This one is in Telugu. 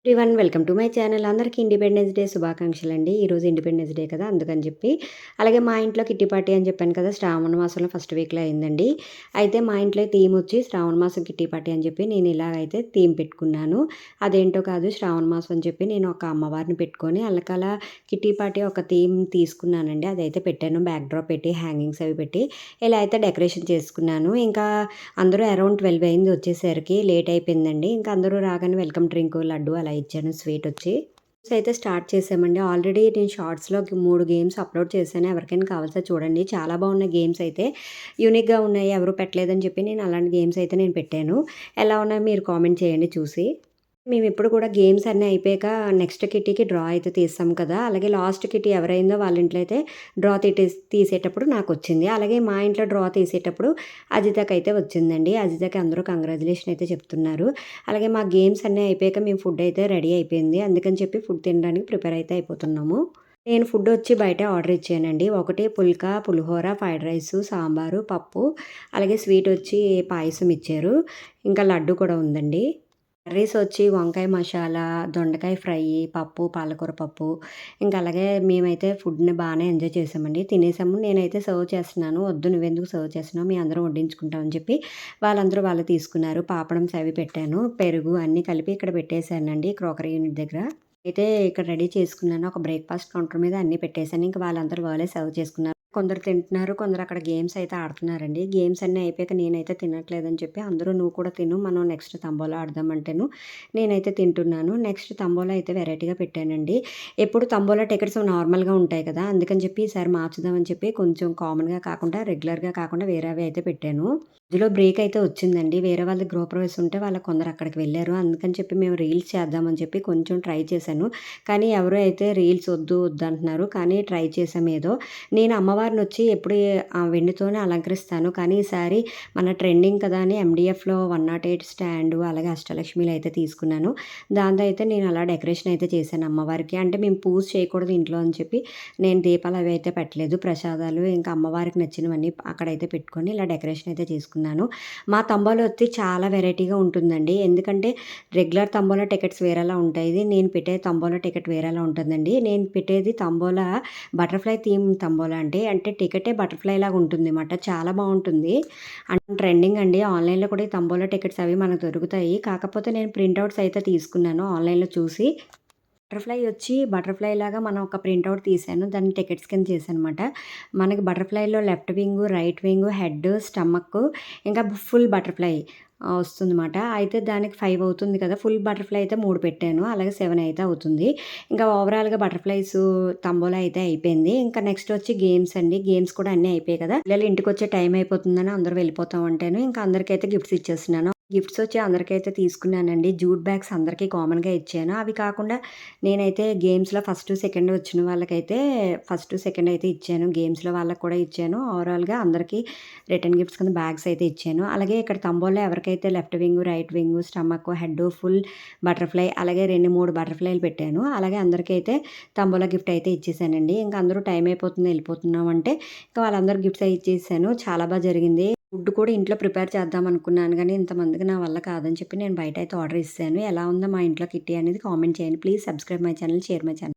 Everyone welcome to my channel. అందరికీ ఇండిపెండెన్స్ డే శుభాకాంక్షలండి. ఈరోజు ఇండిపెండెన్స్ డే కదా, అందుకని చెప్పి అలాగే మా ఇంట్లో కిట్టి పార్టీ అని చెప్పాను కదా, శ్రావణ మాసంలో ఫస్ట్ వీక్లో అయిందండి. అయితే మా ఇంట్లో థీమ్ వచ్చి శ్రావణ మాసం కిట్టి పార్టీ అని చెప్పి నేను ఇలాగైతే థీమ్ పెట్టుకున్నాను. అదేంటో కాదు, శ్రావణ మాసం అని చెప్పి నేను ఒక అమ్మవారిని పెట్టుకొని అల్లకలా కిట్టి పార్టీ ఒక థీమ్ తీసుకున్నానండి. అదైతే పెట్టాను, బ్యాక్ డ్రాప్ పెట్టి హ్యాంగింగ్స్ అవి పెట్టి ఇలా అయితే డెకరేషన్ చేసుకున్నాను. ఇంకా అందరూ అరౌండ్ 12 అయింది, వచ్చేసరికి లేట్ అయిపోయిందండి. ఇంకా అందరూ రాగానే వెల్కమ్ డ్రింక్ లడ్డు అలా ఇచ్చాను, స్వీట్ వచ్చి అయితే స్టార్ట్ చేసామండి. ఆల్రెడీ నేను షార్ట్స్లో 3 గేమ్స్ అప్లోడ్ చేశాను, ఎవరికైనా కావాల్సో చూడండి. చాలా బాగున్నాయి గేమ్స్ అయితే, యూనిక్గా ఉన్నాయి, ఎవరు పెట్టలేదని చెప్పి నేను అలాంటి గేమ్స్ అయితే నేను పెట్టాను. ఎలా ఉన్నాయో మీరు కామెంట్ చేయండి చూసి. మేమెప్పుడు కూడా గేమ్స్ అన్నీ అయిపోయాక నెక్స్ట్ కిట్టీకి డ్రా అయితే తీస్తాం కదా, అలాగే లాస్ట్ కిట్టీ ఎవరైందో వాళ్ళ ఇంట్లో అయితే డ్రా తీసేటప్పుడు నాకొచ్చింది. అలాగే మా ఇంట్లో డ్రా తీసేటప్పుడు అజితకైతే వచ్చిందండి. అజితకి అందరూ కంగ్రాచులేషన్ అయితే చెప్తున్నారు. అలాగే మా గేమ్స్ అన్నీ అయిపోయాక మేము ఫుడ్ అయితే రెడీ అయిపోయింది. అందుకని చెప్పి ఫుడ్ తినడానికి ప్రిపేర్ అయితే అయిపోతున్నాము. నేను ఫుడ్ వచ్చి బయట ఆర్డర్ ఇచ్చానండి. ఒకటి పుల్కా, పులిహోర, ఫ్రైడ్ రైసు, సాంబారు, పప్పు, అలాగే స్వీట్ వచ్చి పాయసం ఇచ్చారు. ఇంకా లడ్డు కూడా ఉందండి. కర్రీస్ వచ్చి వంకాయ మసాలా, దొండకాయ ఫ్రై, పప్పు, పాలకూర పప్పు. ఇంకా అలాగే మేమైతే ఫుడ్‌ని బాగానే ఎంజాయ్ చేసామండి. తినేసాము. నేనైతే సర్వ్ చేస్తున్నాను. "వద్దు, నువ్వెందుకు సర్వ్ చేస్తున్నావు? మేము అందరం వడ్డించుకుంటాం" అని చెప్పి వాళ్ళందరూ వాళ్ళు తీసుకున్నారు. పాపడమ్స్ అవి పెట్టాను. పెరుగు అన్నీ కలిపి ఇక్కడ పెట్టేసానండి క్రోకరీ యూనిట్ దగ్గర. అయితే ఇక్కడ రెడీ చేసుకున్నాను. ఒక బ్రేక్‌ఫాస్ట్ కౌంటర్ మీద అన్నీ పెట్టేసాను. ఇంక వాళ్ళందరూ వాళ్ళే సర్వ్ చేసుకున్నారు. కొందరు తింటున్నారు, కొందరు అక్కడ గేమ్స్ అయితే ఆడుతున్నారండి. గేమ్స్ అన్నీ అయిపోయాక నేనైతే తినట్లేదని చెప్పి అందరూ "నువ్వు కూడా తిను, మనం నెక్స్ట్ తంబోలా ఆడదాం" అంటేను నేనైతే తింటున్నాను. నెక్స్ట్ తంబోలా అయితే వెరైటీగా పెట్టానండి. ఎప్పుడు తంబోలా టికెట్స్ నార్మల్‌గా ఉంటాయి కదా, అందుకని చెప్పి ఈసారి మార్చుదామని చెప్పి కొంచెం కామన్‌గా కాకుండా, రెగ్యులర్‌గా కాకుండా వేరేవి అయితే పెట్టాను. మధ్యలో బ్రేక్ అయితే వచ్చిందండి. వేరే వాళ్ళది గృహప్రవేశం ఉంటే కొందరు అక్కడికి వెళ్లారు. అందుకని చెప్పి మేము రీల్స్ చేద్దామని చెప్పి కొంచెం ట్రై చేశాను. కానీ ఎవరు అయితే రీల్స్ వద్దు వద్దంటున్నారు. కానీ ట్రై చేసాం ఏదో. నేను అమ్మవారినొచ్చి ఎప్పుడు వెండితోనే అలంకరిస్తాను. కానీ ఈసారి మన ట్రెండింగ్ కదా అని ఎండీఎఫ్‌లో 108 స్టాండు, అలాగే అష్టలక్ష్మిలు అయితే తీసుకున్నాను. దాంతో అయితే నేను అలా డెకరేషన్ అయితే చేశాను అమ్మవారికి. అంటే మేము పూజ చేయకూడదు ఇంట్లో అని చెప్పి నేను దీపాలు అవి అయితే పెట్టలేదు. ప్రసాదాలు ఇంకా అమ్మవారికి నచ్చినవన్నీ అక్కడైతే పెట్టుకొని ఇలా డెకరేషన్ అయితే చేసుకున్నాను. మా తంబోలా వచ్చి చాలా వెరైటీగా ఉంటుందండి. ఎందుకంటే రెగ్యులర్ తంబోలా టికెట్స్ వేరేలా ఉంటాయి. నేను పెట్టే తంబోలా టికెట్ వేరేలా ఉంటుందండి. నేను పెట్టేది తంబోలా బటర్‌ఫ్లై థీమ్ తంబోలా అండి. అంటే టికెటే బటర్‌ఫ్లై లాగా ఉంటుందన్నమాట. చాలా బావుంటుంది. ట్రెండింగ్ అండి. ఆన్‌లైన్‌లో కూడా ఈ తంబోలా టికెట్స్ అవి మనకు దొరుకుతాయి. కాకపోతే నేను ప్రింటౌట్స్ అయితే తీసుకున్నాను ఆన్‌లైన్‌లో చూసి. బటర్‌ఫ్లై లాగా మనం ఒక ప్రింటౌట్ తీసాను. దాన్ని టికెట్స్ కింద చేశాననమాట. మనకి బటర్‌ఫ్లైలో left wing, right wing, head, stomach, ఇంకా ఫుల్ బటర్‌ఫ్లై వస్తుందన్నమాట. అయితే దానికి 5 అవుతుంది కదా, ఫుల్ బటర్‌ఫ్లై అయితే 3 పెట్టాను. అలాగే 7 అయితే అవుతుంది. ఇంకా ఓవరాల్‌గా బటర్‌ఫ్లైస్ తంబోలా అయితే అయిపోయింది. ఇంకా నెక్స్ట్ వచ్చి గేమ్స్ అండి. గేమ్స్ కూడా అన్నీ అయిపోయాయి కదా, పిల్లలు ఇంటికొచ్చే టైం అయిపోతుందని అందరూ వెళ్ళిపోతాం అంటేను ఇంకా అందరికైతే గిఫ్ట్స్ ఇచ్చేస్తున్నాను. గిఫ్ట్స్ వచ్చి అందరికైతే తీసుకున్నానండి. జూట్ బ్యాగ్స్ అందరికీ కామన్‌గా ఇచ్చాను. అవి కాకుండా నేనైతే గేమ్స్‌లో ఫస్ట్, సెకండ్ వచ్చిన వాళ్ళకైతే ఫస్ట్, సెకండ్ అయితే ఇచ్చాను. గేమ్స్‌లో వాళ్ళకి కూడా ఇచ్చాను. ఓవరాల్‌గా అందరికీ రిటర్న్ గిఫ్ట్స్ కింద బ్యాగ్స్ అయితే ఇచ్చాను. అలాగే ఇక్కడ తంబోలా ఎవరికైతే left wing, right wing, stomach, head, full butterfly అలాగే 2, 3 బటర్‌ఫ్లైలు పెట్టాను. అలాగే అందరికైతే తంబోలా గిఫ్ట్ అయితే ఇచ్చేసానండి. ఇంకా అందరూ టైం అయిపోతుంది వెళ్ళిపోతున్నాం అంటే ఇంకా వాళ్ళందరూ గిఫ్ట్స్ అయి ఇచ్చేసాను. చాలా జరిగింది. ఫుడ్ కూడా ఇంట్లో ప్రిపేర్ చేద్దాం అనుకున్నాను గానీ, ఇంతమందికి నా వల్ల కాదని చెప్పి నేను బయట అయితే ఆర్డర్ ఇచ్చేసాను. ఎలా ఉందో మా ఇంట్లో కిట్టి అనేది కామెంట్ చేయండి. Please subscribe my channel, share my channel.